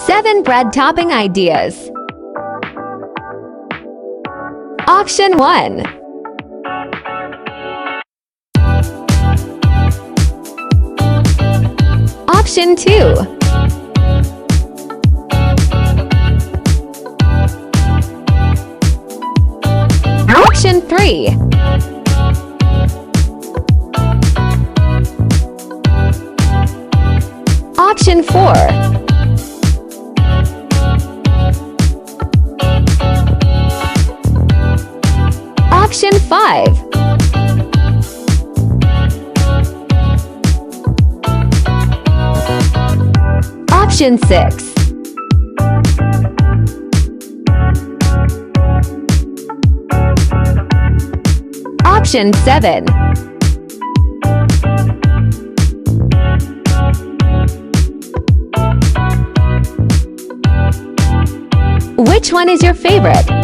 7 bread topping ideas. Option 1. Option 2. Option 3. Option 4. Option 5. Option 6. Option 7. Which one is your favorite?